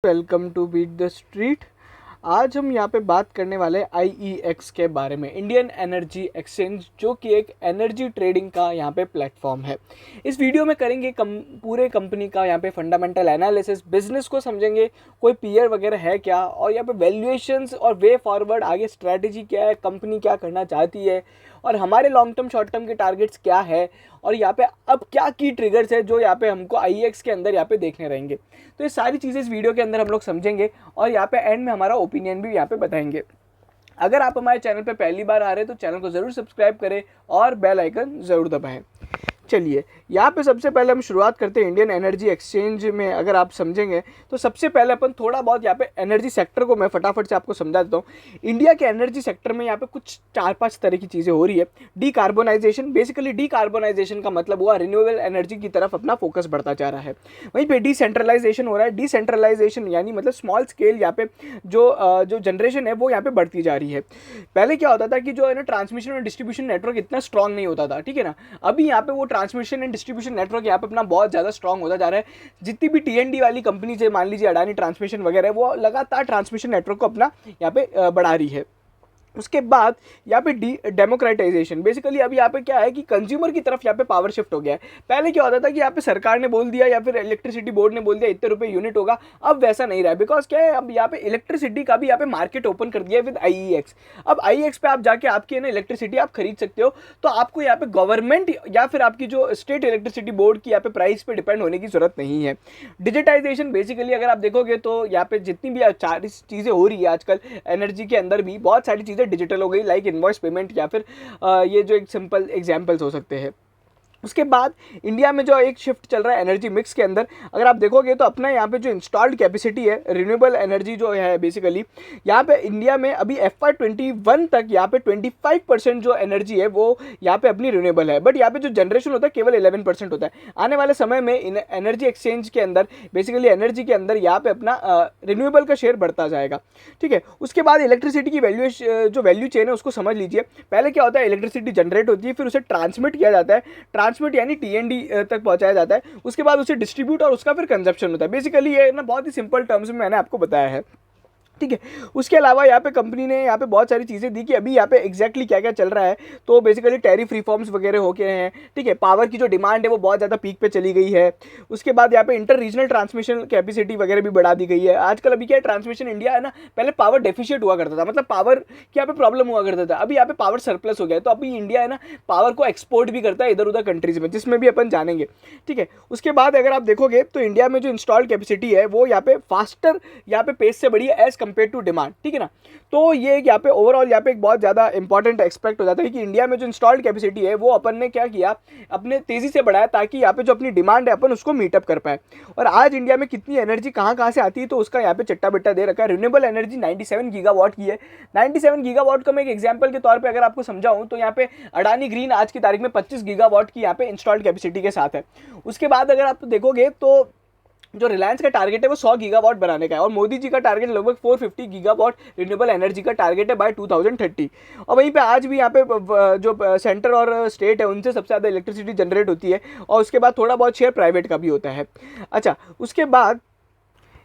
Welcome to beat the street. आज हम यहाँ पे बात करने वाले हैं IEX के बारे में, इंडियन एनर्जी एक्सचेंज, जो कि एक एनर्जी ट्रेडिंग का यहाँ पे प्लेटफॉर्म है। इस वीडियो में करेंगे पूरे कंपनी का यहाँ पे फंडामेंटल एनालिसिस, बिजनेस को समझेंगे, कोई पीयर वगैरह है क्या, और यहाँ पे वैल्यूएशंस और वे फॉरवर्ड आगे स्ट्रैटेजी क्या है, कंपनी क्या करना चाहती है, और हमारे लॉन्ग टर्म शॉर्ट टर्म के टारगेट्स क्या है, और यहाँ पे अब क्या की ट्रिगर्स है जो यहाँ पे हमको IEX के अंदर यहाँ पे देखने रहेंगे। तो ये सारी चीज़ें इस वीडियो के अंदर हम लोग समझेंगे और यहाँ पे एंड में हमारा ओपिनियन भी यहाँ पे बताएंगे। अगर आप हमारे चैनल पे पहली बार आ रहे हैं तो चैनल को ज़रूर सब्सक्राइब करें और बेल आइकन ज़रूर दबाएं। चलिए, यहाँ पे सबसे पहले हम शुरुआत करते हैं इंडियन एनर्जी एक्सचेंज में। अगर आप समझेंगे तो सबसे पहले अपन थोड़ा बहुत यहाँ पे एनर्जी सेक्टर को मैं फटाफट से आपको समझा देता हूँ। इंडिया के एनर्जी सेक्टर में यहाँ पे कुछ 4-5 तरह की चीज़ें हो रही है। डीकार्बोनाइजेशन, बेसिकली डीकार्बोनाइजेशन का मतलब हुआ रिन्यूएबल एनर्जी की तरफ अपना फोकस बढ़ता जा रहा है। वहीं पे डिसेंट्रलाइजेशन हो रहा है। डिसेंट्रलाइजेशन यानी मतलब स्मॉल स्केल यहाँ पे जो जनरेशन है वो यहाँ पे बढ़ती जा रही है। पहले क्या होता था कि जो है ना ट्रांसमिशन और डिस्ट्रीब्यूशन नेटवर्क इतना स्ट्रांग नहीं होता था, ठीक है ना। अभी यहाँ पे वो ट्रांसमिशन एंड डिस्ट्रीब्यूशन नेटवर्क यहाँ पे अपना बहुत ज़्यादा स्ट्रांग होता जा रहा है। जितनी भी TND वाली कंपनी है, मान लीजिए अडानी ट्रांसमिशन वगैरह, वो लगातार ट्रांसमिशन नेटवर्क को अपना यहाँ पे बढ़ा रही है। उसके बाद यहाँ पे डेमोक्रेटाइजेशन, बेसिकली अभी यहाँ पे क्या है कि कंज्यूमर की तरफ यहाँ पे पावर शिफ्ट हो गया है। पहले क्या होता था कि यहाँ पे सरकार ने बोल दिया या फिर इलेक्ट्रिसिटी बोर्ड ने बोल दिया इतने रुपए यूनिट होगा। अब वैसा नहीं रहा है, बिकॉज क्या है, अब यहाँ पे इलेक्ट्रिसिटी का भी यहाँ पे मार्केट ओपन कर दिया है विद IEX। अब IEX पे आप जाके आपकी ना इलेक्ट्रिसिटी आप खरीद सकते हो। तो आपको यहाँ पे गवर्नमेंट या फिर आपकी जो स्टेट इलेक्ट्रिसिटी बोर्ड की यहाँ पे प्राइस पे डिपेंड होने की जरूरत नहीं है। डिजिटाइजेशन, बेसिकली अगर आप देखोगे तो यहाँ पे जितनी भी सारी चीज़ें हो रही है आजकल एनर्जी के अंदर भी, बहुत सारी चीज़ें डिजिटल हो गई, लाइक इनवॉइस पेमेंट या फिर ये जो एक सिंपल एग्जांपल्स हो सकते हैं। उसके बाद इंडिया में जो एक शिफ्ट चल रहा है एनर्जी मिक्स के अंदर, अगर आप देखोगे तो अपना यहाँ पे जो इंस्टॉल्ड कैपेसिटी है रिन्यूएबल एनर्जी जो है, बेसिकली यहाँ पे इंडिया में अभी FY21 तक यहाँ पे 25% जो एनर्जी है वो यहाँ पे अपनी रिन्यूएबल है। बट यहाँ पे जो जनरेशन होता है केवल 11% होता है। आने वाले समय में इन एनर्जी एक्सचेंज के अंदर, बेसिकली एनर्जी के अंदर यहाँ पे अपना रिन्यूएबल का शेयर बढ़ता जाएगा, ठीक है। उसके बाद इलेक्ट्रिसिटी की जो वैल्यू चेन है उसको समझ लीजिए। पहले क्या होता है, इलेक्ट्रिसिटी जनरेट होती है, फिर उसे ट्रांसमिट किया जाता है, ट्रांसमिट यानी TND तक पहुंचाया जाता है। उसके बाद उसे डिस्ट्रीब्यूट और उसका फिर कंजप्शन होता है। बेसिकली ये ना बहुत ही सिंपल टर्म्स में मैंने आपको बताया है, ठीक है। उसके अलावा यहाँ पे कंपनी ने यहाँ पे बहुत सारी चीज़ें दी कि अभी यहाँ पे एग्जैक्टली क्या क्या चल रहा है। तो बेसिकली टैरिफ रिफॉर्म्स वगैरह हो गए हैं, ठीक है। पावर की जो डिमांड है वो बहुत ज़्यादा पीक पे चली गई है। उसके बाद यहाँ पे इंटर रीजनल ट्रांसमिशन कैपेसिटी वगैरह भी बढ़ा दी गई है। आजकल अभी क्या है, ट्रांसमिशन इंडिया है ना, पहले पावर डेफिशिएट हुआ करता था, मतलब पावर की यहाँ पे प्रॉब्लम हुआ करता था। अभी यहाँ पे पावर सरप्लस हो गया है। तो अभी इंडिया है ना पावर को एक्सपोर्ट भी करता है इधर उधर कंट्रीज में, जिसमें भी अपन जानेंगे, ठीक है। उसके बाद अगर आप देखोगे तो इंडिया में जो इंस्टॉल्ड कैपेसिटी है वो यहाँ पे फास्टर यहाँ पे पेस से बढ़ी है एज कम्पेयर टू डिमांड, ठीक है ना। तो ये यहाँ पे ओवरऑल यहाँ पे एक बहुत ज़्यादा इंपॉर्टेंट एक्सपेक्ट हो जाता है कि इंडिया में जो इंस्टॉल्ड कैपेसिटी है वो अपन ने क्या किया, अपने तेज़ी से बढ़ाया, ताकि यहाँ पे जो अपनी डिमांड है अपन उसको मीटअप कर पाए। और आज इंडिया में कितनी एनर्जी कहाँ कहाँ से आती है तो उसका यहाँ पे चट्टा बिट्टा दे रखा है। रिन्यूएबल एनर्जी 97 गीगावाट की है। 97 गीगावाट का मैं एक एग्जाम्पल के तौर पर अगर आपको समझाऊँ तो यहाँ पे अडानी ग्रीन आज की तारीख में 25 गीगावाट की यहाँ पे इंस्टॉल्ड कैपेसिटी के साथ है। उसके बाद अगर आप देखोगे तो जो रिलायंस का टारगेट है वो 100 गीगावाट बनाने का है, और मोदी जी का टारगेट लगभग 450 गीगावाट रिन्यूएबल एनर्जी का टारगेट है बाय 2030। और वहीं पे आज भी यहाँ पे जो सेंटर और स्टेट है उनसे सबसे ज़्यादा इलेक्ट्रिसिटी जनरेट होती है, और उसके बाद थोड़ा बहुत शेयर प्राइवेट का भी होता है। अच्छा, उसके बाद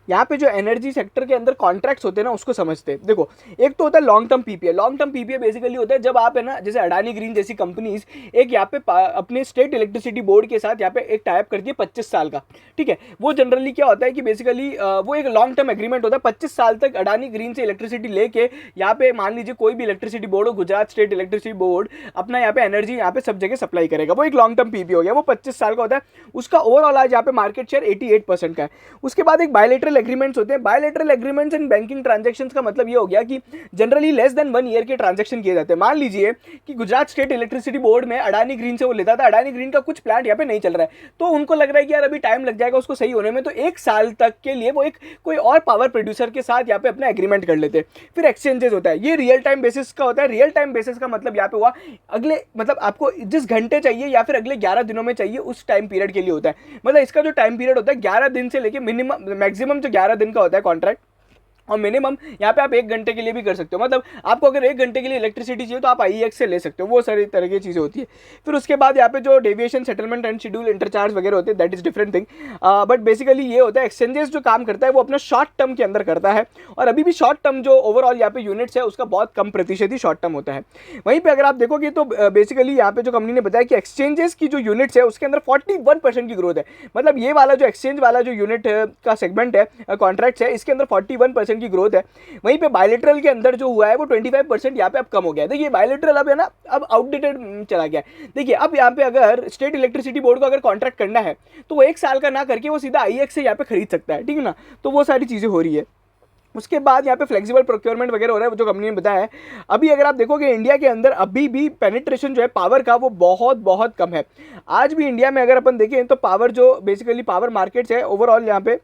यहाँ पे जो एनर्जी सेक्टर के अंदर कॉन्ट्रैक्ट्स होते हैं ना उसको समझते हैं। देखो, एक तो होता है long term PPA। Long term PPA basically होता है जब आप है ना, जैसे अडानी ग्रीन जैसी कंपनीज एक यहाँ पे अपने स्टेट इलेक्ट्रिसिटी बोर्ड के साथ यहाँ पे एक टाइप करती है 25 साल का, ठीक है। वो जनरली क्या होता है कि बेसिकली वो एक लॉन्ग टर्म एग्रीमेंट होता है। 25 साल तक अडानी ग्रीन से इलेक्ट्रिसिटी लेके यहाँ पे मान लीजिए कोई भी इलेक्ट्रिसिटी बोर्ड हो, गुजरात स्टेट इलेक्ट्रिसिटी बोर्ड अपना यहाँ पे एनर्जी यहाँ पे सब जगह सप्लाई करेगा। वो एक लॉन्ग टर्म PPA हो गया, वो 25 साल का होता है। उसका ओवरऑल आज यहाँ पे मार्केट शेयर 88% का है। उसके बाद एक बायलेटरल एग्रीमेंट्स होते हैं। Bilateral agreements and banking transactions का मतलब ये हो गया कि जनरली लेस देन 1 ईयर के ट्रांजैक्शन किए जाते हैं। मान लीजिए कि गुजरात स्टेट इलेक्ट्रिसिटी बोर्ड में अडानी ग्रीन से वो लेता था, अडानी ग्रीन का कुछ प्लांट यहाँ पे नहीं चल रहा है, तो उनको लग रहा है कि यार अभी टाइम लग जाएगा उसको सही होने में, तो 1 साल तक के लिए वो एक कोई और पावर प्रोड्यूसर के साथ यहाँ पे अपना एग्रीमेंट कर लेते हैं। फिर एक्सचेंजेस होता है, ये रियल टाइम बेसिस का होता है। रियल टाइम बेसिस का मतलब यहाँ पे हुआ अगले, मतलब आपको जिस घंटे चाहिए या फिर अगले 11 दिनों में चाहिए उस टाइम पीरियड के लिए होता है। मतलब इसका जो टाइम पीरियड होता है 11 दिन से लेके मिनिमम मैक्सिमम जो 11 दिन का होता है कॉन्ट्रैक्ट, और मिनिमम यहाँ पे आप 1 घंटे के लिए भी कर सकते हो, मतलब आपको अगर 1 घंटे के लिए इलेक्ट्रिसिटी चाहिए तो आप आईईएक्स से ले सकते हो, वो सारी तरह की चीज़ें होती है। फिर उसके बाद यहाँ पे जो डेविएशन सेटलमेंट एंड शेड्यूल इंटरचार्ज वगैरह होते हैं, that is different thing. But basically ये होता है एक्सचेंजेस जो काम करता है वो अपना शॉर्ट टर्म के अंदर करता है, और अभी भी शॉर्ट टर्म जो ओवरऑल यहाँ पे यूनिट्स है उसका बहुत कम प्रतिशत ही शॉर्ट टर्म होता है। वहीं पर अगर आप देखोगे तो बेसिकली यहाँ पे जो कंपनी ने बताया कि एक्सचेंजेस की जो यूनिट्स है उसके अंदर 41% की ग्रोथ है, मतलब ये वाला जो एक्सचेंज वाला जो यूनिट का सेगमेंट है, कॉन्ट्रैक्ट्स है, इसके अंदर 41% की ग्रोथ है। वहीं पे बायलेटरल के अंदर जो हुआ है वो 25% यहाँ पे अब कम हो गया है। देखिए बायलेटरल अब है ना, अब आउटडेटेड चला गया है। देखिए अब यहाँ पे अगर स्टेट इलेक्ट्रिसिटी बोर्ड को अगर कॉन्ट्रैक्ट करना है तो वो 1 साल का ना करके वो सीधा आईएक्स से यहाँ पे खरीद सकता है, ठीक है ना। तो वो सारी चीज़ें हो रही है। उसके बाद यहाँ पे फ्लेक्सिबल प्रोक्योरमेंट वगैरह हो रहा है जो कंपनी ने बताया है। अभी अगर आप देखोगे इंडिया के अंदर अभी भी पेनिट्रेशन जो है पावर का वो बहुत बहुत कम है। आज भी इंडिया में अगर अपन देखें तो पावर जो बेसिकली पावर मार्केट्स है ओवरऑल यहाँ पे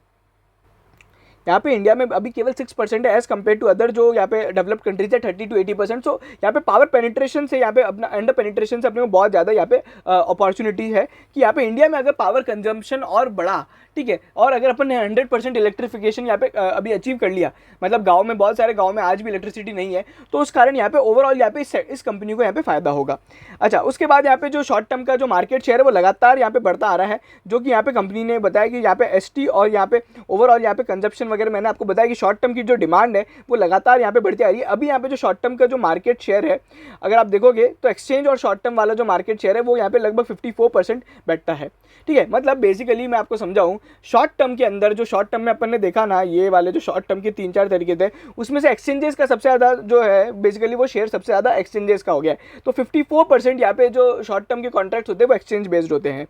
इंडिया में अभी केवल 6% है एज कम्पेयर टू अदर जो यहाँ पे डेवलप्ड कंट्रीज है 30 to 80%। सो यहाँ पे पावर पेनिट्रेशन से यहाँ पे अपना अंडर पेनिट्रेशन से अपने को बहुत ज़्यादा यहाँ पे अपॉर्चुनिटी है कि यहाँ पे इंडिया में अगर पावर कंजम्पशन और बढ़ा, ठीक है, और अगर अपन ने 100% इलेक्ट्रिफिकेशन यहाँ पे अभी अचीव कर लिया, मतलब गाँव में बहुत सारे गाँव में आज भी इलेक्ट्रिसिटी नहीं है, तो उस कारण यहाँ पे ओवरऑल यहाँ पे इस कंपनी को यहाँ पे फायदा होगा। अच्छा, उसके बाद यहाँ पे जो शॉर्ट टर्म का जो मार्केट शेयर है वो लगातार यहाँ पे बढ़ता आ रहा है, जो कि यहाँ पे कंपनी ने बताया कि यहाँ पे एसटी और यहाँ पे ओवरऑल यहाँ पे कंजप्शन वगैरह मैंने आपको बताया कि शॉर्ट टर्म की जो डिमांड है वो लगातार यहाँ पे बढ़ती आ रही है। अभी यहाँ पे जो शॉर्ट टर्म का जो मार्केट शेयर है अगर आप देखोगे तो एक्सचेंज और शॉर्ट टर्म वाला जो मार्केट शेयर है वो यहाँ पे लगभग 54% बैठता है, ठीक है। मतलब बेसिकली मैं आपको समझाऊं, शॉर्ट टर्म के अंदर जो शॉर्ट टर्म में अपन ने देखा ना, ये वाले जो शॉर्ट टर्म के 3-4 तरीके थे उसमें से एक्सचेंजेस का सबसे ज़्यादा जो है बेसिकली वो शेयर सबसे ज़्यादा एक्सचेंजेस का हो गया है। तो 54% यहाँ पे जो शॉर्ट टर्म के कॉन्ट्रैक्ट्स होते हैं वो एक्सचेंज बेस्ड होते हैं।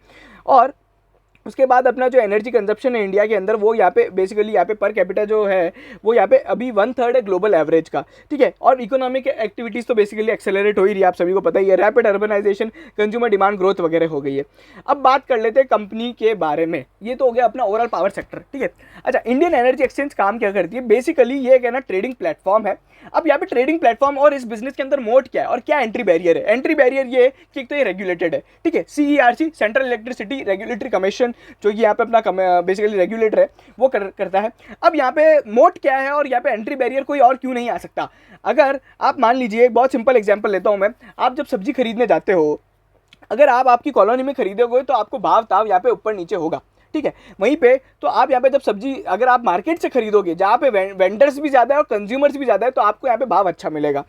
और उसके बाद अपना जो एनर्जी कंजप्शन है इंडिया के अंदर वो यहाँ पे बेसिकली यहाँ पे पर कैपिटा जो है वो यहाँ पे अभी 1/3 है ग्लोबल एवरेज का, ठीक है। और इकोनॉमिक एक्टिविटीज़ तो बेसिकली एक्सेलरेट हो ही रही है, आप सभी को पता ही है, rapid urbanisation, consumer demand growth वगैरह हो गई है। अब बात कर लेते हैं कंपनी के बारे में, ये तो हो गया अपना ओवरऑल पावर सेक्टर, ठीक है। अच्छा, इंडियन एनर्जी एक्सचेंज काम क्या करती है, बेसिकली ये एक है ना ट्रेडिंग प्लेटफॉर्म है। अब यहाँ पे ट्रेडिंग प्लेटफॉर्म और इस बिजनेस के अंदर मोड क्या है और क्या एंट्री बैरियर है। एंट्री बैरियर ये है कि एक तो ये रेगुलेटेड है, ठीक है, CERC central electricity regulatory commission जो कि यहाँ पे अपना बेसिकली रेगुलेटर है वो करता है। अब यहाँ पे मोड क्या है और यहाँ पे एंट्री बैरियर कोई और क्यों नहीं आ सकता। अगर आप मान लीजिए, एक बहुत सिंपल एग्जांपल लेता हूँ मैं, आप जब सब्जी खरीदने जाते हो, अगर आप आपकी कॉलोनी में खरीदोगे तो आपको भाव ताव यहाँ पे ऊपर नीचे होगा, ठीक है। वहीं पे तो आप यहाँ पे जब सब्जी अगर आप मार्केट से खरीदोगे जहाँ पे वेंडर्स भी ज़्यादा है और कंज्यूमर्स भी ज़्यादा है तो आपको यहाँ पे भाव अच्छा मिलेगा।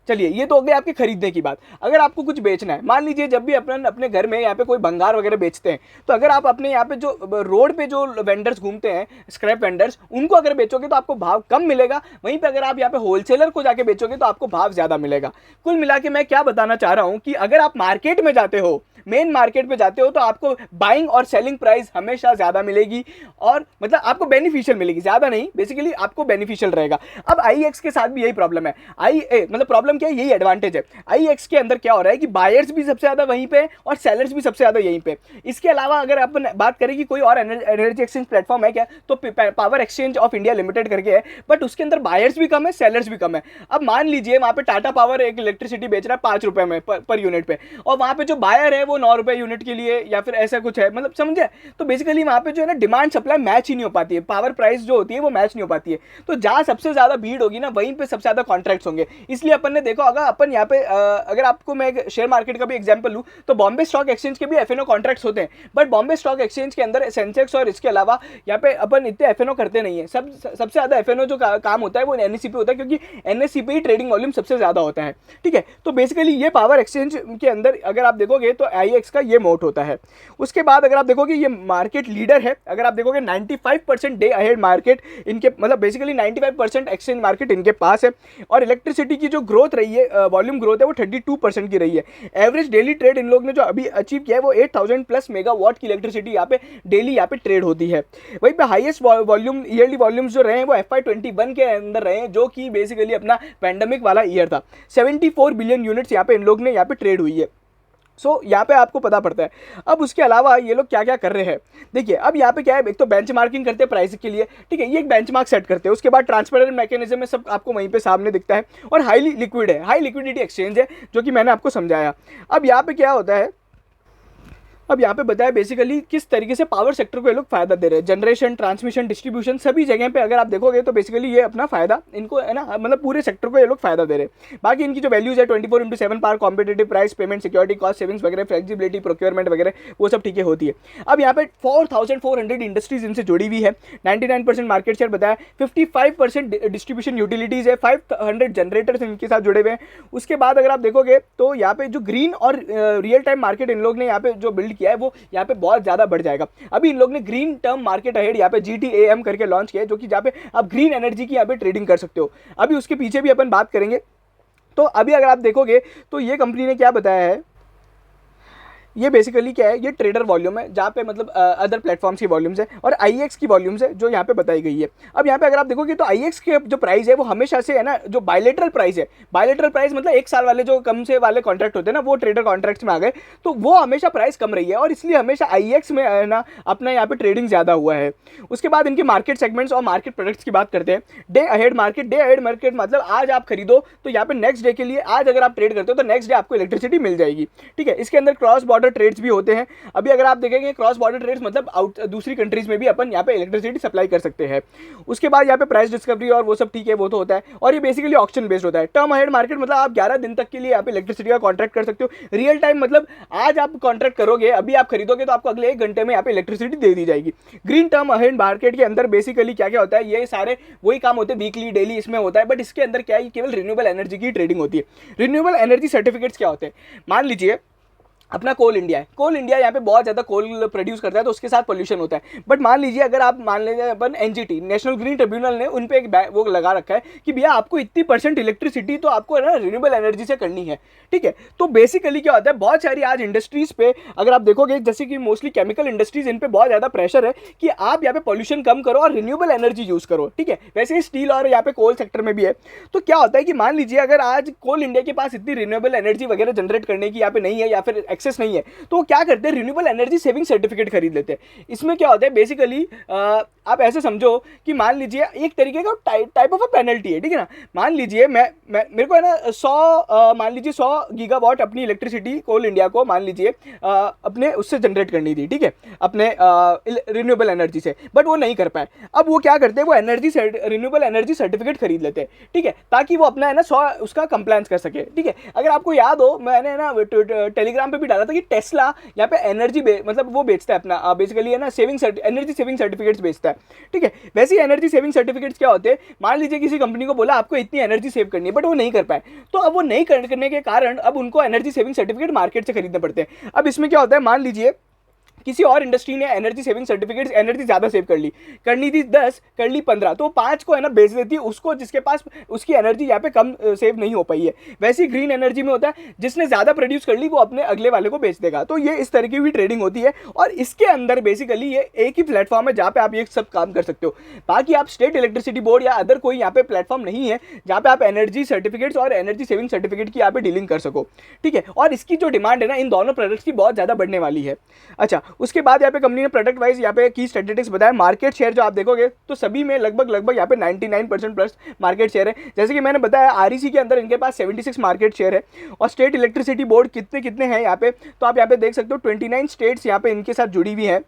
चलिए, ये तो हो गया आपके खरीदने की बात। अगर आपको कुछ बेचना है, मान लीजिए जब भी अपन अपने घर में यहाँ पे कोई भंगार वगैरह बेचते हैं, तो अगर आप अपने यहाँ पे जो रोड पे जो वेंडर्स घूमते हैं, स्क्रैप वेंडर्स, उनको अगर बेचोगे तो आपको भाव कम मिलेगा। वहीं पर अगर आप यहाँ पे होलसेलर को जाके बेचोगे तो आपको भाव ज़्यादा मिलेगा। कुल मिला के मैं क्या बताना चाह रहा हूँ कि अगर आप मार्केट में जाते हो, मेन मार्केट पे जाते हो, तो आपको बाइंग और सेलिंग प्राइस हमेशा ज़्यादा मिलेगी और मतलब आपको बेनिफिशियल मिलेगी, ज़्यादा नहीं, बेसिकली आपको बेनिफिशियल रहेगा। अब आईएक्स के साथ भी यही प्रॉब्लम है। मतलब प्रॉब्लम क्या है, यही एडवांटेज है। आईएक्स के अंदर क्या हो रहा है कि बायर्स भी सबसे ज़्यादा वहीं पे और सेलर्स भी सबसे ज़्यादा यहीं पे। इसके अलावा अगर अपन बात करें कि कोई और एनर्जी एक्सचेंज प्लेटफॉर्म है क्या, तो power exchange of India limited करके है, बट उसके अंदर बायर्स भी कम है, सेलर्स भी कम है। अब मान लीजिए वहाँ पे टाटा पावर एक इलेक्ट्रिसिटी बेच रहा है 5 रुपये में पर यूनिट पे, और वहाँ पे जो बायर है वो 9 रुपये यूनिट के लिए या फिर ऐसा कुछ है, मतलब समझे। तो बेसिकली वहाँ पे जो है ना डिमांड सप्लाई मैच ही नहीं हो पाती है, पावर प्राइस जो होती है वो मैच नहीं हो पाती है। तो जहाँ सबसे ज़्यादा भीड़ होगी ना वहीं पे सबसे ज़्यादा कॉन्ट्रैक्ट्स होंगे। इसलिए अपन ने देखा होगा, अपन यहाँ पे अगर आपको मैं शेयर मार्केट का भी एग्जाम्पल लूँ तो बॉम्बे स्टॉक एक्सचेंज के भी एफएनओ कॉन्ट्रैक्ट्स होते हैं, बट बॉम्बे स्टॉक एक्सचेंज के अंदर सेंसेक्स और इसके अलावा यहाँ पे अपन इतने एफएनओ करते नहीं है। सबसे ज़्यादा एफएनओ जो काम होता है वो एनएससी पे होता है, क्योंकि एनएससी पे ही ट्रेडिंग वॉल्यूम सबसे ज़्यादा होता है, ठीक है। तो बेसिकली ये पावर एक्सचेंज के अंदर अगर आप देखोगे तो आईएक्स का ये मोड होता है। उसके बाद अगर आप देखोगे ये मार्केट लीडर है, अगर आप देखोगे 95% डे अहेड मार्केट इनके, मतलब बेसिकली 95% एक्सचेंज मार्केट इनके पास है। और इलेक्ट्रिसिटी की जो ग्रोथ रही है, वॉल्यूम ग्रोथ है वो 32% की रही है। एवरेज डेली ट्रेड इन लोग ने जो अभी अचीव किया है वो 8000 प्लस मेगावाट की इलेक्ट्रिसिटी यहाँ पे डेली यहाँ पे ट्रेड होती है। वहीं पे हाईएस्ट वॉल्यूम ईयरली वॉल्यूम्स जो रहे हैं वो FY21 के अंदर रहे हैं, जो कि बेसिकली अपना पैंडेमिक वाला ईयर था। 74 बिलियन यूनिट्स यहाँ पे इन लोग ने यहाँ पे ट्रेड हुई है। सो यहाँ पे आपको पता पड़ता है। अब उसके अलावा ये लोग क्या क्या कर रहे हैं, देखिए। अब यहाँ पे क्या है, एक तो बेंचमार्किंग करते हैं प्राइस के लिए, ठीक है, ये एक बेंचमार्क सेट करते हैं। उसके बाद ट्रांसपेरेंट मैकेनिज्म में सब आपको वहीं पे सामने दिखता है, और हाईली लिक्विड है, हाई लिक्विडिटी एक्सचेंज है, जो कि मैंने आपको समझाया। अब यहाँ पे क्या होता है, अब यहाँ पे बताया बेसिकली किस तरीके से पावर सेक्टर को ये लोग फायदा दे रहे हैं, जनरेशन, ट्रांसमिशन, डिस्ट्रीब्यूशन, सभी जगह पे अगर आप देखोगे तो बेसिकली ये अपना फायदा इनको है ना, मतलब पूरे सेक्टर को ये लोग फायदा दे रहे हैं। बाकी इनकी जो वैल्यूज है 24/7 power, competitive price, payment, security, cost savings वगैरह, फ्लेक्सिबिलिटी, प्रोक्योरमेंट वगैरह, वो सब ठीक है होती है। अब यहाँ पे 4400 इंडस्ट्रीज इनसे जुड़ी हुई है, 99% मार्केट शेयर बताया, 55% डिस्ट्रीब्यूशन यूटिलिटीज है, 500 जनरेटर्स इनके साथ जुड़े हुए हैं। उसके बाद अगर आप देखोगे तो यहाँ पे जो ग्रीन और रियल टाइम मार्केट इन लोग ने यहाँ पे जो बिल्ड किया है वो यहाँ पे बहुत ज़्यादा बढ़ जाएगा। अभी इन लोग ने ग्रीन टर्म मार्केट अहेड यहाँ पे GTAM करके लॉन्च किया है, जो कि जहाँ पे आप ग्रीन एनर्जी की यहाँ पे ट्रेडिंग कर सकते हो। अभी उसके पीछे भी अपन बात करेंगे। तो अभी अगर आप देखोगे तो ये कंपनी ने क्या बताया है, ये बेसिकली क्या है, ये ट्रेडर वॉल्यूम है जहाँ पे मतलब अदर प्लेटफॉर्म्स की वॉल्यूम्स है, और IEX की वॉल्यूम्स है जो यहाँ पे बताई गई है। अब यहाँ पे अगर आप देखोगे तो IEX के जो प्राइस है वो हमेशा से है ना, जो बायलेटरल प्राइस है, बायलेटरल प्राइस मतलब एक साल वाले जो कम से वाले कॉन्ट्रैक्ट होते हैं ना, वो ट्रेडर कॉन्ट्रैक्ट्स में आ गए, तो वो हमेशा प्राइस कम रही है और इसलिए हमेशा IEX में है ना अपना यहाँ पे ट्रेडिंग ज़्यादा हुआ है। उसके बाद इनके मार्केट सेगमेंट्स और मार्केट प्रोडक्ट्स की बात करते हैं। डे अहेड मार्केट मतलब आज आप खरीदो तो यहाँ पे नेक्स्ट डे के लिए, आज अगर आप ट्रेड करते हो तो नेक्स्ट डे आपको इलेक्ट्रिसिटी मिल जाएगी, ठीक है। इसके अंदर क्रॉस बॉर्डर ट्रेड्स भी होते हैं। अभी अगर आप देखेंगे क्रॉस बॉर्डर ट्रेड्स मतलब दूसरी कंट्रीज में भी अपन यहाँ पे इलेक्ट्रिसिटी सप्लाई कर सकते हैं। उसके बाद यहाँ पे प्राइस डिस्कवरी और वो सब ठीक है, वो तो होता है, और ये बेसिकली ऑक्शन बेस्ड होता है। टर्म अहेड मार्केट मतलब आप 11 दिन तक के लिए यहाँ पे इलेक्ट्रिसिटी का कॉन्ट्रैक्ट कर सकते हो। रियल टाइम मतलब आज आप कॉन्ट्रैक्ट करोगे, अभी आप खरीदोगे तो आपको अगले 1 घंटे में यहाँ पे इलेक्ट्रिसिटी दे दी जाएगी। ग्रीन टर्म अहेड मार्केट के अंदर बेसिकली क्या क्या होता है, ये सारे वही काम होते हैं, वीकली डेली इसमें होता है, बट इसके अंदर क्या है, केवल रिन्यूएबल एनर्जी की ट्रेडिंग होती है। रिन्यूएबल एनर्जी सर्टिफिकेट्स क्या होते हैं, मान लीजिए अपना कोल इंडिया है, कोल इंडिया यहाँ पे बहुत ज़्यादा कोल प्रोड्यूस करता है तो उसके साथ पोल्यूशन होता है। बट मान लीजिए अगर आप मान लीजिए अपन NGT, नेशनल ग्रीन ट्रिब्यूनल ने उन पे एक वो लगा रखा है कि भैया आपको इतनी % इलेक्ट्रिसिटी तो आपको ना रिन्यूएबल एनर्जी से करनी है, ठीक है। तो बेसिकली क्या होता है, बहुत सारी आज इंडस्ट्रीज पे अगर आप देखोगे, जैसे कि मोस्टली केमिकल इंडस्ट्रीज, इन पे बहुत ज़्यादा प्रेशर है कि आप यहाँ पे पॉल्यूशन कम करो और रिन्यूएबल एनर्जी यूज़ करो, ठीक है। वैसे ही स्टील और यहाँ पे कोल सेक्टर में भी है। तो क्या होता है कि मान लीजिए अगर आज कोल इंडिया के पास इतनी रिन्यूएबल एनर्जी वगैरह जनरेट करने की यहाँ पे नहीं है या फिर एक्सेस नहीं है, तो वो क्या करते हैं, रिन्यूएबल एनर्जी सेविंग सर्टिफिकेट खरीद लेते हैं। इसमें क्या होता है बेसिकली, आप ऐसे समझो कि मान लीजिए एक तरीके का टाइप ऑफ अ पेनल्टी है, ठीक है ना। मान लीजिए मेरे को है ना 100 गीगावाट अपनी इलेक्ट्रिसिटी कोल इंडिया को मान लीजिए अपने उससे जनरेट करनी थी, ठीक है, अपने रिन्यूएबल एनर्जी से, बट वो नहीं कर पाए। अब वो क्या करते हैं, वो रिन्यूएबल एनर्जी सर्टिफिकेट खरीद लेते हैं, ठीक है, ताकि वो अपना है ना 100 उसका कंप्लायंस कर सके, ठीक है। अगर आपको याद हो, मैंने ना टेलीग्राम पे भी डाला था कि टेस्ला यहाँ पे एनर्जी मतलब वो बेचता है अपना बेसिकली है ना एनर्जी सेविंग सर्टिफिकेट्स बेचता है, ठीक है। वैसे ही एनर्जी सेविंग सर्टिफिकेट्स क्या होते हैं, मान लीजिए किसी कंपनी को बोला आपको इतनी एनर्जी सेव करनी है, बट वो नहीं कर पाए, तो अब वो नहीं करने के कारण अब उनको एनर्जी सेविंग सर्टिफिकेट मार्केट से खरीदने पड़ते हैं। अब इसमें क्या होता है, मान लीजिए किसी और इंडस्ट्री ने एनर्जी सेविंग सर्टिफिकेट्स एनर्जी ज़्यादा सेव करनी थी 10, कर ली 15, तो 5 को है ना बेच देती है उसको जिसके पास उसकी एनर्जी यहाँ पे कम सेव नहीं हो पाई है। वैसे ही ग्रीन एनर्जी में होता है, जिसने ज़्यादा प्रोड्यूस कर ली वो अपने अगले वाले को बेच देगा। तो ये इस तरह की भी ट्रेडिंग होती है और इसके अंदर बेसिकली ये एक ही प्लेटफॉर्म है जहाँ पे आप ये सब काम कर सकते हो। बाकी आप स्टेट इलेक्ट्रिसिटी बोर्ड या अदर कोई यहाँ पे प्लेटफॉर्म नहीं है जहाँ पे आप एनर्जी सर्टिफिकेट्स और एनर्जी सेविंग सर्टिफिकेट की यहाँ पे डीलिंग कर सको, ठीक है। और इसकी जो डिमांड है ना इन दोनों प्रोडक्ट्स की बहुत ज़्यादा बढ़ने वाली है। अच्छा, उसके बाद यहाँ पे कंपनी ने प्रोडक्ट वाइज यहाँ पे की स्टैटिस्टिक्स बताया। मार्केट शेयर जो आप देखोगे तो सभी में लगभग यहाँ पे 99% प्लस मार्केट शेयर है। जैसे कि मैंने बताया REC के अंदर इनके पास 76 मार्केट शेयर है और स्टेट इलेक्ट्रिसिटी बोर्ड कितने हैं यहाँ पे, तो आप यहाँ पे देख सकते हो 29 स्टेट्स यहाँ पे इनके साथ जुड़ी हुई हैं।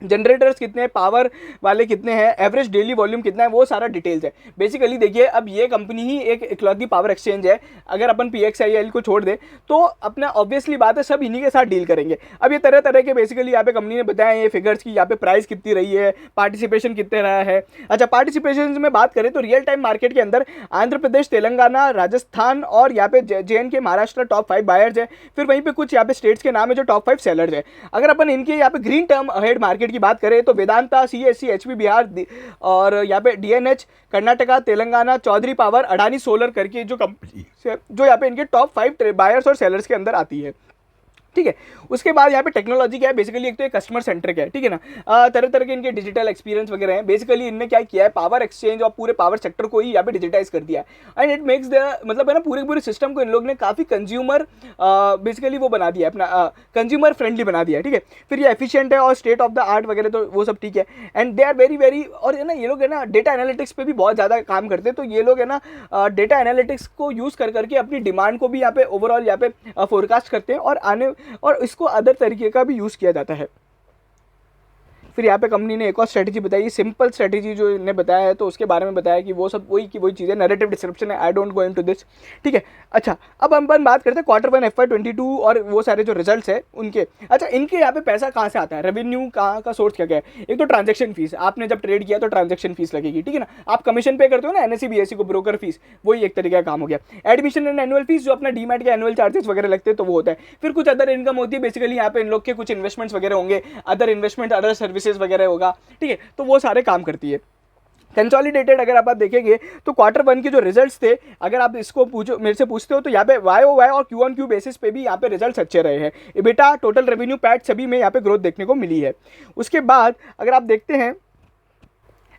जनरेटर्स कितने हैं, पावर वाले कितने हैं, एवरेज डेली वॉल्यूम कितना है, वो सारा डिटेल्स है। बेसिकली देखिए, अब ये कंपनी ही एक इकलौती पावर एक्सचेंज है, अगर अपन PXIL को छोड़ दे तो अपना ऑब्वियसली बात है सब इन्हीं के साथ डील करेंगे। अब ये तरह तरह के बेसिकली यहाँ पे कंपनी ने बताया ये फिगर्स की यहाँ पे प्राइस कितनी रही है, पार्टिसिपेशन कितने रहा है। अच्छा, पार्टिसिपेशन में बात करें तो रियल टाइम मार्केट के अंदर आंध्र प्रदेश, तेलंगाना, राजस्थान और यहाँ पे JNK महाराष्ट्र टॉप 5 बायर्स है। फिर वहीं पे कुछ यहाँ पे स्टेट्स के नाम है जो टॉप 5 सेलर्स है। अगर अपन इनके यहाँ पे ग्रीन टर्म अहेड मार्केट की बात करें तो वेदांता, CSC, HP बिहार और यहाँ पे DNH Karnataka, Telangana, Chaudhary power, Adani solar करके जो कंपनी जो यहाँ पे इनके टॉप 5 बायर्स और सेलर्स के अंदर आती है, ठीक है। उसके बाद यहाँ पे टेक्नोलॉजी क्या है, बेसिकली एक तो कस्टमर सेंट्रिक है, ठीक है ना। तरह तरह के इनके डिजिटल एक्सपीरियंस वगैरह हैं। बेसिकली इनने क्या किया है, पावर एक्सचेंज और पूरे पावर सेक्टर को ही यहाँ पे डिजिटाइज कर दिया है एंड इट मेक्स द मतलब है ना पूरे सिस्टम को इन लोग ने काफ़ी कंज्यूमर बेसिकली वो बना दिया, अपना कंज्यूमर फ्रेंडली बना दिया, ठीक है। फिर ये एफिशिएंट है और स्टेट ऑफ द आर्ट वगैरह, तो वो सब ठीक है। एंड दे आर वेरी और है ना ये लोग है ना डेटा एनालिटिक्स पे भी बहुत ज़्यादा काम करते हैं। तो ये लोग है ना डेटा एनालिटिक्स को यूज़ करके अपनी डिमांड को भी यहाँ पे ओवरऑल यहाँ पे फोरकास्ट करते हैं और और इसको अदर तरीके का भी यूज़ किया जाता है। फिर यहाँ पे कंपनी ने एक और स्ट्रेटजी बताई, सिंपल स्ट्रेटजी जो इन्हें बताया है, तो उसके बारे में बताया कि वो सब वही की वही चीज़ें, नैरेटिव डिस्क्रिप्शन है, I don't go into this, ठीक है। अच्छा, अब हम बात करते हैं Q1 FY22 और वो सारे जो रिजल्ट्स है उनके। अच्छा, इनके यहाँ पे पैसा कहाँ से आता है, रेवेन्यू कहाँ का सोर्स क्या क्या है। एक तो ट्रांजेक्शन फीस, आपने जब ट्रेड किया तो ट्रांजेक्शन फीस लगेगी, ठीक है ना। आप कमीशन पे करते हो ना NSE BSE को, ब्रोकर फीस, वही एक तरीके का काम हो गया। एडमिशन एंड एनुअल फीस, जो अपना डीमैट के एनुअल चार्जेस वगैरह लगते हैं, तो वो होता है। फिर कुछ अदर इनकम होती है, बेसिकली यहाँ पे इन लोग के कुछ इन्वेस्टमेंट्स वगैरह होंगे, अदर इन्वेस्टमेंट, अदर सर्विसेज वगैरह होगा, ठीक है, तो वो सारे काम करती है। कंसोलिडेटेड अगर आप देखेंगे तो Q1 के जो रिजल्ट्स थे, अगर आप इसको पूछो, मेरे से पूछते हो, तो यहाँ पे YoY और Q-on-Q बेसिस पे भी यहाँ पे रिजल्ट्स अच्छे रहे हैं। EBITDA, टोटल रेवेन्यू, पैट सभी में यहाँ पे ग्रोथ देखने को मिली है। उसके बाद अगर आप देखते हैं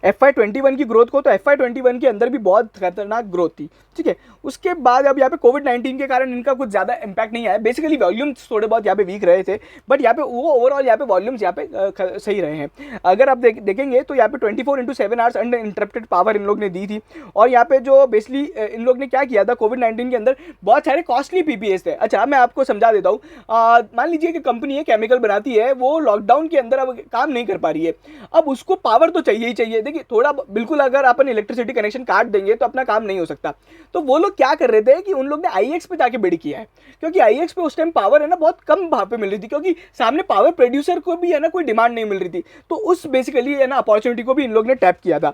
FY21 की ग्रोथ को, तो FY21 के अंदर भी बहुत खतरनाक ग्रोथ थी, ठीक है। उसके बाद अब यहाँ पे कोविड-19 के कारण इनका कुछ ज़्यादा इंपैक्ट नहीं आया, बेसिकली वॉल्यूम्स थोड़े बहुत यहाँ पे वीक रहे थे, बट यहाँ पे वो ओवरऑल यहाँ पे वॉल्यूम्स यहाँ पे सही रहे हैं। अगर आप देखेंगे तो यहाँ पे 24/7 आवर्स अनइंटरप्टेड पावर इन लोग ने दी थी। और यहाँ पे जो बेसिकली इन लोग ने क्या किया था, कोविड-19 के अंदर बहुत सारे कॉस्टली PPAs थे। अच्छा, मैं आपको समझा देता हूँ, मान लीजिए कि कंपनी है, केमिकल बनाती है, वो लॉकडाउन के अंदर अब काम नहीं कर पा रही है, अब उसको पावर तो चाहिए ही चाहिए। देखिए, थोड़ा बिल्कुल अगर अपन इलेक्ट्रिसिटी कनेक्शन काट देंगे तो अपना काम नहीं हो सकता। तो वो लोग क्या कर रहे थे कि उन लोग ने IEX पे जाके बिड किया है, क्योंकि IEX पे उस टाइम पावर है ना बहुत कम भाव पे मिल रही थी, क्योंकि सामने पावर प्रोड्यूसर को भी है ना कोई डिमांड नहीं मिल रही थी। तो उस बेसिकली है ना अपॉर्चुनिटी को भी इन लोग ने टैप किया था।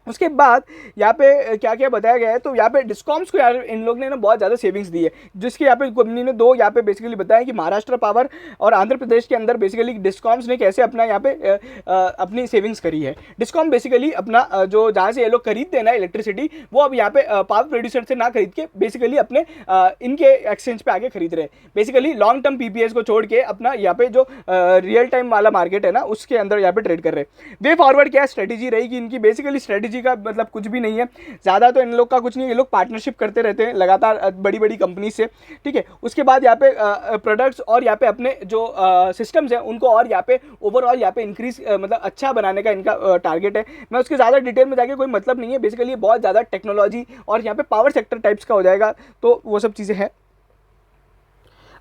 उसके बाद यहाँ पे क्या क्या बताया गया है, तो यहाँ पे डिस्कॉम्स को यार इन लोग ने ना बहुत ज़्यादा सेविंग्स दी है, जिसके यहाँ पे कंपनी ने दो यहाँ पे बेसिकली बताया कि महाराष्ट्र पावर और आंध्र प्रदेश के अंदर बेसिकली डिस्कॉम्स ने कैसे अपना यहाँ पे अपनी सेविंग्स करी है। डिस्कॉम बेसिकली अपना जो जहाँ से ये लोग खरीदते हैं ना इलेक्ट्रिसिटी, वो अब यहाँ पे पावर प्रोड्यूसर से ना खरीद के बेसिकली अपने इनके एक्सचेंज पे आगे खरीद रहे हैं। बेसिकली लॉन्ग टर्म PPAs को छोड़ के अपना यहाँ पे जो रियल टाइम वाला मार्केट है ना उसके अंदर यहाँ पे ट्रेड कर रहे हैं। वे फॉरवर्ड क्या स्ट्रेटेजी रहेगी इनकी, बेसिकली स्ट्रेटेजी का मतलब कुछ भी नहीं है ज़्यादा, तो इन लोग का कुछ नहीं है, ये लोग पार्टनरशिप करते रहते हैं लगातार बड़ी बड़ी कंपनी से, ठीक है। उसके बाद यहाँ पे प्रोडक्ट्स और यहाँ पे अपने जो सिस्टम्स हैं उनको और यहाँ पे ओवरऑल यहाँ पे इंक्रीज मतलब अच्छा बनाने का इनका टारगेट है। मैं उसके ज़्यादा डिटेल में जाके कोई मतलब नहीं है, बेसिकली बहुत ज़्यादा टेक्नोलॉजी और यहाँ पे पावर सेक्टर टाइप्स का हो जाएगा, तो वो सब चीज़ें हैं।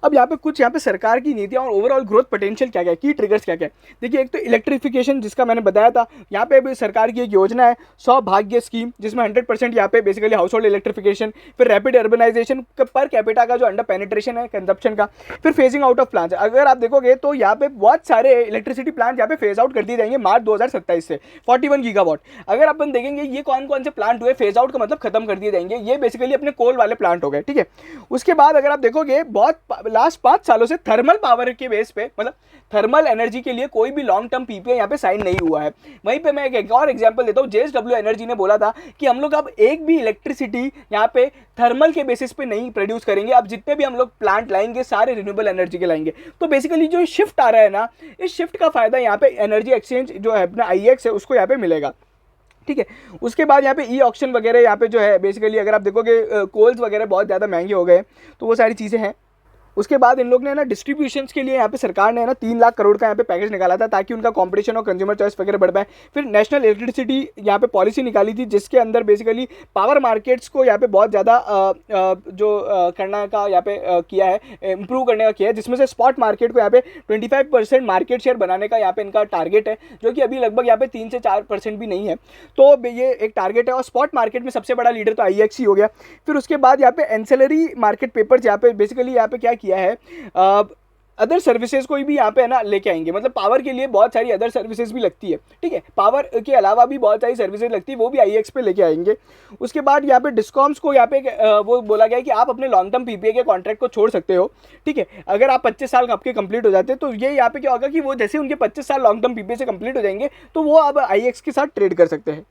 अब यहाँ पे कुछ यहाँ पे सरकार की नीतियाँ और ओवरऑल ग्रोथ पोटेंशियल क्या क्या है, की ट्रिगर्स क्या क्या है। देखिए, एक तो इलेक्ट्रिफिकेशन जिसका मैंने बताया था, यहाँ पे भी सरकार की एक योजना है सौभाग्य स्कीम, जिसमें 100% यहाँ पे बेसिकली हाउस होल्ड इलेक्ट्रिफिकेशन, फिर रैपिड अर्बनाइजेशन पर कैपिटा का जो अंडर पेनिट्रेशन है कंजप्शन का, फिर फेजिंग आउट ऑफ प्लांट्स। अगर आप देखोगे तो यहाँ पे बहुत सारे इलेक्ट्रिसिटी प्लांट यहाँ पे फेज आउट कर दिए जाएंगे मार्च 2027 से, 41 गीगावाट। अगर अपन देखेंगे ये कौन कौन से प्लांट हुए फेज आउट का मतलब खत्म कर दिए जाएंगे, ये बेसिकली अपने कोल वाले प्लांट हो गए, ठीक है। उसके बाद अगर आप देखोगे बहुत लास्ट 5 सालों से थर्मल पावर के बेस पे, मतलब थर्मल एनर्जी के लिए कोई भी लॉन्ग टर्म PPA यहाँ पे साइन नहीं हुआ है। वहीं पे मैं एक और एग्जांपल देता हूँ, JSW एनर्जी ने बोला था कि हम लोग अब एक भी इलेक्ट्रिसिटी यहाँ पे थर्मल के बेसिस पे नहीं प्रोड्यूस करेंगे, अब जितने भी हम लोग प्लांट लाएंगे सारे रिन्यूएबल एनर्जी के लाएंगे। तो बेसिकली जो शिफ्ट आ रहा है ना, इस शिफ्ट का फायदा यहाँ पे एनर्जी एक्सचेंज जो है अपना IEX है उसको यहाँ पे मिलेगा, ठीक है। उसके बाद यहाँ पे ऑक्शन वगैरह यहाँ पे जो है बेसिकली अगर आप देखोगे कोल्स वगैरह बहुत ज़्यादा महंगे हो गए, तो वो सारी चीज़ें हैं। उसके बाद इन लोग ने ना डिस्ट्रीब्यूशंस के लिए यहाँ पे सरकार ने ना 3 लाख करोड़ का यहाँ पे पैकेज निकाला था, ताकि उनका कंपटीशन और कंज्यूमर चॉइस वगैरह बढ़ पाए। फिर नेशनल इलेक्ट्रिसिटी यहाँ पे पॉलिसी निकाली थी, जिसके अंदर बेसिकली पावर मार्केट्स को यहाँ पे बहुत ज़्यादा करने का यहाँ पे किया है, इंप्रूव करने का किया है, जिसमें से स्पॉट मार्केट को यहाँ पे 25% मार्केट शेयर बनाने का यहाँ पे इनका टारगेट है, जो कि अभी लगभग यहाँ पे 3 से 4% भी नहीं है। तो ये एक टारगेट है, और स्पॉट मार्केट में सबसे बड़ा लीडर तो IEX ही हो गया। फिर उसके बाद यहाँ पे एंसेलरी मार्केट पेपर्स यहाँ पे बेसिकली यहाँ पे क्या किया है, अदर सर्विसेज कोई भी यहाँ पे है ना लेके आएंगे, मतलब पावर के लिए बहुत सारी अदर सर्विसेज भी लगती है, ठीक है, पावर के अलावा भी बहुत सारी सर्विसेज लगती है, वो भी IEX पे लेके आएंगे। उसके बाद यहाँ पे डिस्कॉम्स को यहाँ पे वो बोला गया है कि आप अपने लॉन्ग टर्म PPA के कॉन्ट्रैक्ट को छोड़ सकते हो, ठीक है। अगर आप 25 साल आपके कंप्लीट हो जाते हैं, तो ये यहाँ पे क्या होगा कि वो जैसे उनके 25 साल लॉन्ग टर्म PPA से कंप्लीट हो जाएंगे, तो वो अब IEX के साथ ट्रेड कर सकते हैं,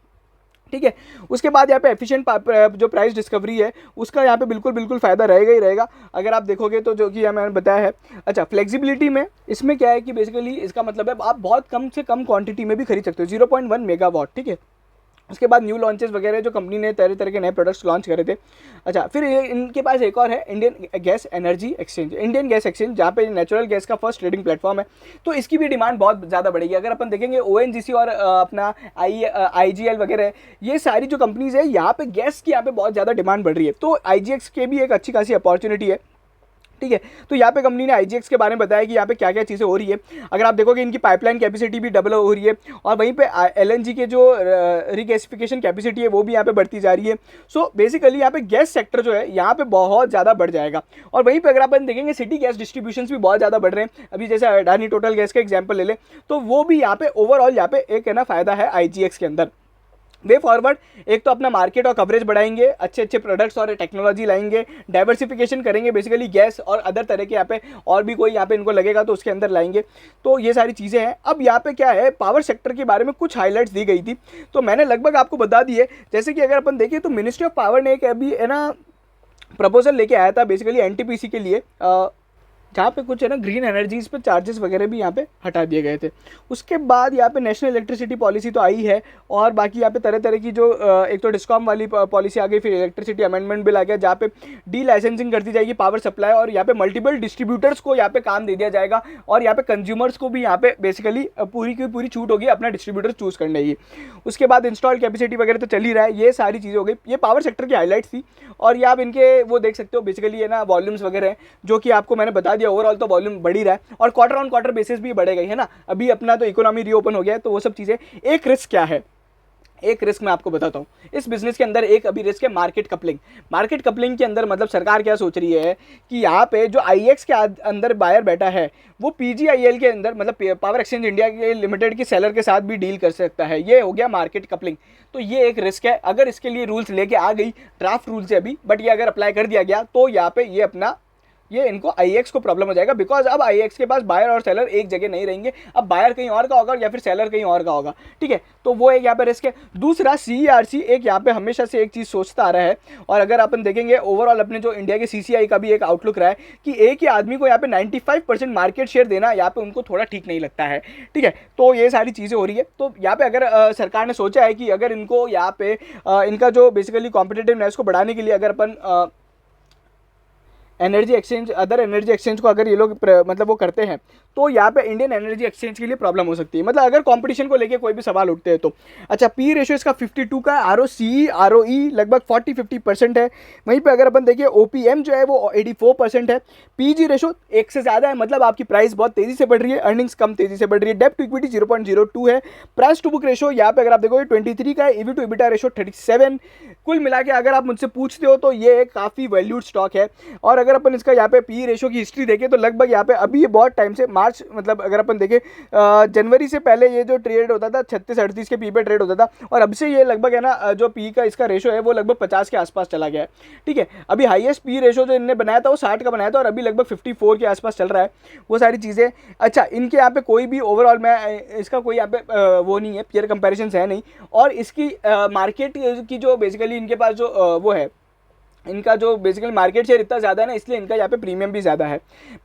ठीक है। उसके बाद यहाँ पे एफिशिएंट जो प्राइस डिस्कवरी है उसका यहाँ पे बिल्कुल फायदा रहेगा ही रहेगा, अगर आप देखोगे तो, जो कि मैंने बताया है। अच्छा, फ्लेक्सिबिलिटी में इसमें क्या है कि बेसिकली इसका मतलब है आप बहुत कम से कम क्वांटिटी में भी खरीद सकते हो, 0.1 मेगावाट, ठीक है। उसके बाद न्यू लॉन्चेस वगैरह जो कंपनी ने तरह तरह के नए प्रोडक्ट्स लॉन्च करे थे। अच्छा, फिर ये इनके पास एक और है Indian gas energy exchange, Indian gas exchange, जहाँ पे नेचुरल गैस का फर्स्ट ट्रेडिंग प्लेटफॉर्म है, तो इसकी भी डिमांड बहुत ज़्यादा बढ़ेगी। अगर अपन देखेंगे ONGC और अपना IGL वगैरह, ये सारी जो कंपनीज है यहाँ पे गैस की यहाँ पे बहुत ज़्यादा डिमांड बढ़ रही है, तो IGX के भी एक अच्छी खासी अपॉर्चुनिटी है। ठीक है। तो यहाँ पे कंपनी ने आईजीएक्स के बारे में बताया कि यहाँ पे क्या क्या चीज़ें हो रही है। अगर आप देखोगे इनकी पाइपलाइन कैपेसिटी भी डबल हो रही है और वहीं पे एलएनजी के जो रिगैसिफिकेशन कैपेसिटी है वो भी यहाँ पे बढ़ती जा रही है। सो बेसिकली यहाँ पे गैस सेक्टर जो है यहाँ पे बहुत ज़्यादा बढ़ जाएगा। और वहीं पे अगर अपन देखेंगे सिटी गैस डिस्ट्रीब्यूशन भी बहुत ज़्यादा बढ़ रहे हैं। अभी जैसे अडानी टोटल गैस का एग्जाम्पल ले लें तो वो भी यहाँ पे ओवरऑल यहाँ पे एक है ना फ़ायदा है आईजीएक्स के अंदर। वे फॉरवर्ड एक तो अपना मार्केट और कवरेज बढ़ाएंगे, अच्छे अच्छे प्रोडक्ट्स और टेक्नोलॉजी लाएंगे, डाइवर्सिफिकेशन करेंगे, बेसिकली गैस और अदर तरह के यहाँ पे और भी कोई यहाँ पे इनको लगेगा तो उसके अंदर लाएंगे। तो ये सारी चीज़ें हैं। अब यहाँ पे क्या है, पावर सेक्टर के बारे में कुछ हाईलाइट्स दी गई थी तो मैंने लगभग आपको बता दी है। जैसे कि अगर अपन देखें तो मिनिस्ट्री ऑफ पावर ने एक अभी है ना प्रपोजल लेके आया था बेसिकली एनटीपीसी के लिए, जहाँ पे कुछ है ना ग्रीन एनर्जीज पे चार्जेस वगैरह भी यहाँ पे हटा दिए गए थे। उसके बाद यहाँ पे नेशनल इलेक्ट्रिसिटी पॉलिसी तो आई है और बाकी यहाँ पे तरह तरह की जो एक तो डिस्कॉम वाली पॉलिसी आ गई, फिर इलेक्ट्रिसिटी अमेंडमेंट बिल आ गया जहाँ पे डी लाइसेंसिंग कर दी जाएगी पावर सप्लाई और यहाँ पे मल्टीपल डिस्ट्रीब्यूटर्स को यहाँ पे काम दे दिया जाएगा और यहाँ पे कंज्यूमर्स को भी यहाँ पे बेसिकली पूरी की पूरी छूट होगी अपना डिस्ट्रीब्यूटर चूज करने की। उसके बाद इंस्टॉल कैपेसिटी वगैरह तो चल ही रहा है। ये सारी चीज़ें हो गई, ये पावर सेक्टर की हाईलाइट्स थी। और ये आप इनके वो देख सकते हो बेसिकली है ना वॉल्यूम्स वगैरह हैं जो कि आपको मैंने बता दिया। ओवरऑल तो वॉल्यूम बढ़ ही रहा है और क्वार्टर ऑन क्वार्टर बेसिस भी बढ़ेगा ही है ना। अभी अपना तो इकोनॉमी रीओपन हो गया है तो वो सब चीज़ें। एक रिस्क क्या है, एक रिस्क मैं आपको बताता हूँ इस बिजनेस के अंदर। एक अभी रिस्क है मार्केट कपलिंग। मार्केट कपलिंग के अंदर मतलब सरकार क्या सोच रही है कि यहाँ पे जो आईएक्स के अंदर बायर बैठा है वो पीजीआईएल के अंदर मतलब पावर एक्सचेंज इंडिया के लिमिटेड के सेलर के साथ भी डील कर सकता है। ये हो गया मार्केट कपलिंग। तो ये एक रिस्क है। अगर इसके लिए रूल्स लेके आ गई, ड्राफ्ट रूल्स है अभी, बट ये अगर अप्लाई कर दिया गया तो यहाँ पे ये अपना ये इनको आईएक्स को प्रॉब्लम हो जाएगा। बिकॉज अब आईएक्स के पास बायर और सेलर एक जगह नहीं रहेंगे, अब बायर कहीं और का होगा या फिर सेलर कहीं और का होगा। ठीक है, तो वो एक यहाँ पे रिस्क है। दूसरा सीईआरसी एक यहाँ पे हमेशा से एक चीज़ सोचता आ रहा है और अगर अपन देखेंगे ओवरऑल अपने जो इंडिया के सीसीआई का भी एक आउटलुक रहा है कि एक ही आदमी को यहाँ पे 95% मार्केट शेयर देना यहाँ पे उनको थोड़ा ठीक नहीं लगता है। ठीक है, तो ये सारी चीज़ें हो रही है। तो यहाँ पे अगर सरकार ने सोचा है कि अगर इनको यहाँ पे इनका जो बेसिकली कॉम्पिटिटिवनेस को बढ़ाने के लिए अगर अपन energy exchange other energy exchange को अगर ये लोग मतलब वो करते हैं तो यहाँ पे इंडियन एनर्जी एक्सचेंज के लिए प्रॉब्लम हो सकती है। मतलब अगर कंपटीशन को लेके कोई भी सवाल उठते हैं तो। अच्छा, पी रेशियो इसका 52 का, आरओसी आरओई लगभग 40-50% है। वहीं पे अगर अपन देखिए ओपीएम जो है वो 84% है। पीजी रेशियो 1 से ज़्यादा है, मतलब आपकी प्राइस बहुत तेज़ी से बढ़ रही है, अर्निंग्स कम तेज़ी से बढ़ रही है। डेब्ट टू इक्विटी 0.02 है। प्राइस टू बुक रेशियो यहाँ पे अगर आप देखोगे 23 का है। EV to EBITDA ratio 37। कुल मिला के अगर आप मुझसे पूछते हो तो ये काफ़ी वैल्यूड स्टॉक है। और अगर अपन इसका यहाँ पे पी रेशियो की हिस्ट्री देखें तो लगभग यहाँ पे अभी ये बहुत टाइम से मार्च मतलब अगर अपन देखें जनवरी से पहले ये जो ट्रेड होता था 36-38 के पी पे ट्रेड होता था और अब से ये लगभग है ना जो पी का इसका रेशो है वो लगभग 50 के आसपास चला गया है। ठीक है, अभी हाईएस्ट पी रेशो जो इन्होंने बनाया था वो 60 का बनाया था और अभी लगभग 54 के आसपास चल रहा है, वो सारी चीज़ें। अच्छा, इनके यहाँ पे कोई भी ओवरऑल मैं इसका कोई यहाँ पे वो नहीं है, पीयर कंपेरिजन है नहीं। और इसकी मार्केट की जो बेसिकली इनके पास जो वो है, इनका जो बेसिकली मार्केट शेयर इतना ज़्यादा है ना, इसलिए इनका यहाँ पे प्रीमियम भी ज़्यादा है।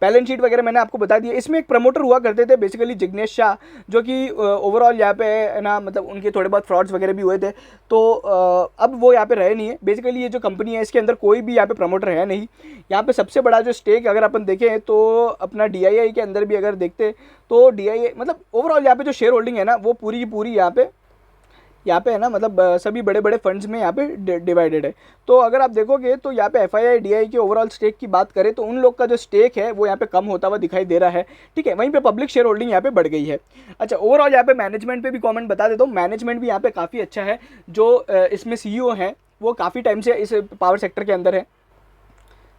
बैलेंस शीट वगैरह मैंने आपको बता दिया। इसमें एक प्रमोटर हुआ करते थे बेसिकली जिग्नेश शाह, जो कि ओवरऑल यहाँ पे है ना मतलब उनके थोड़े बहुत फ्रॉड्स वगैरह भी हुए थे तो अब वो यहाँ पे रहे नहीं है। बेसिकली ये जो कंपनी है इसके अंदर कोई भी यहाँ पे प्रमोटर है नहीं। यहाँ पे सबसे बड़ा जो स्टेक अगर अपन देखें तो अपना DII के अंदर भी अगर देखते तो DII मतलब ओवरऑल यहाँ पे जो शेयर होल्डिंग है ना वो पूरी की पूरी यहाँ पे है ना मतलब सभी बड़े बड़े फंड्स में यहाँ पे डिवाइडेड है। तो अगर आप देखोगे तो यहाँ पे FII DII के ओवरऑल स्टेक की बात करें तो उन लोग का जो स्टेक है वो यहाँ पे कम होता हुआ दिखाई दे रहा है। ठीक है, वहीं पे पब्लिक शेयर होल्डिंग यहाँ पे बढ़ गई है। अच्छा, ओवरऑल यहाँ पे मैनेजमेंट पे भी कमेंट बता देता हूँ। मैनेजमेंट भी यहाँ पे काफ़ी अच्छा है। जो इसमें CEO हैं वो काफ़ी टाइम से इस पावर सेक्टर के अंदर है।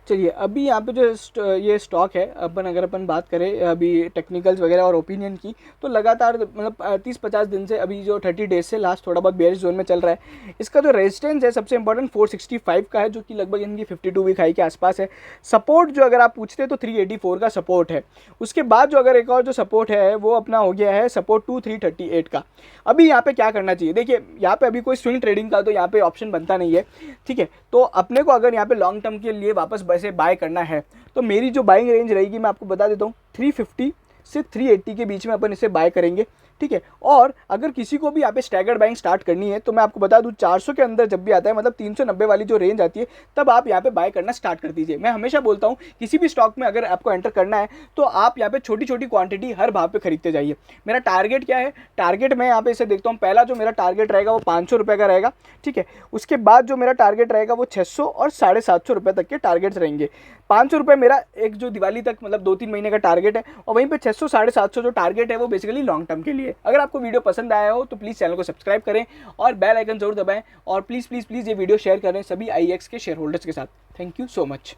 चलिए, अभी यहाँ पे जो ये स्टॉक है अगर अपन बात करें अभी टेक्निकल्स वगैरह और ओपिनियन की तो लगातार मतलब 30-50 दिन से अभी जो 30 डेज से लास्ट थोड़ा बहुत बेयरिश जोन में चल रहा है। इसका जो रेजिस्टेंस है सबसे इंपॉर्टेंट 465 का है जो कि लगभग इनकी 52 वीक हाई के आसपास है। सपोर्ट जो अगर आप पूछते हैं तो 384 का सपोर्ट है। उसके बाद जो अगर एक और जो सपोर्ट है वो अपना हो गया है सपोर्ट 338 का। अभी यहाँ पे क्या करना चाहिए, देखिए यहाँ पे अभी कोई स्विंग ट्रेडिंग का तो यहाँ पे ऑप्शन बनता नहीं है। ठीक है, तो अपने को अगर यहाँ पे लॉन्ग टर्म के लिए वापस से बाय करना है तो मेरी जो बाइंग रेंज रहेगी मैं आपको बता देता हूँ 350 से 380 के बीच में अपन इसे बाय करेंगे। ठीक है। और अगर किसी को भी यहाँ पे स्टैगर्ड बाइंग स्टार्ट करनी है तो मैं आपको बता दूँ 400 के अंदर जब भी आता है, मतलब 390 वाली जो रेंज आती है, तब आप यहाँ पे बाय करना स्टार्ट कर दीजिए। मैं हमेशा बोलता हूँ किसी भी स्टॉक में अगर आपको एंटर करना है तो आप यहाँ पे छोटी छोटी क्वांटिटी हर भाव पे खरीदते जाइए। मेरा टारगेट क्या है, टारगेट मैं यहाँ पे इसे देखता हूँ, पहला जो मेरा टारगेट रहेगा वो 500 रुपये का रहेगा, ठीक है। उसके बाद जो मेरा टारगेट रहेगा वो 600 और 750 रुपये तक के टारगेट्स रहेंगे। 500 रुपये मेरा एक जो दिवाली तक मतलब 2-3 महीने का टारगेट है, और वहीं पे 600 750 जो टारगेट है वो बेसिकली लॉन्ग टर्म के लिए। अगर आपको वीडियो पसंद आया हो तो प्लीज़ चैनल को सब्सक्राइब करें और बेल आइकन जरूर दबाएं, और प्लीज़ प्लीज़ प्लीज़ ये वीडियो शेयर करें सभी IEX के शेयर होल्डर्स के साथ। Thank you so much.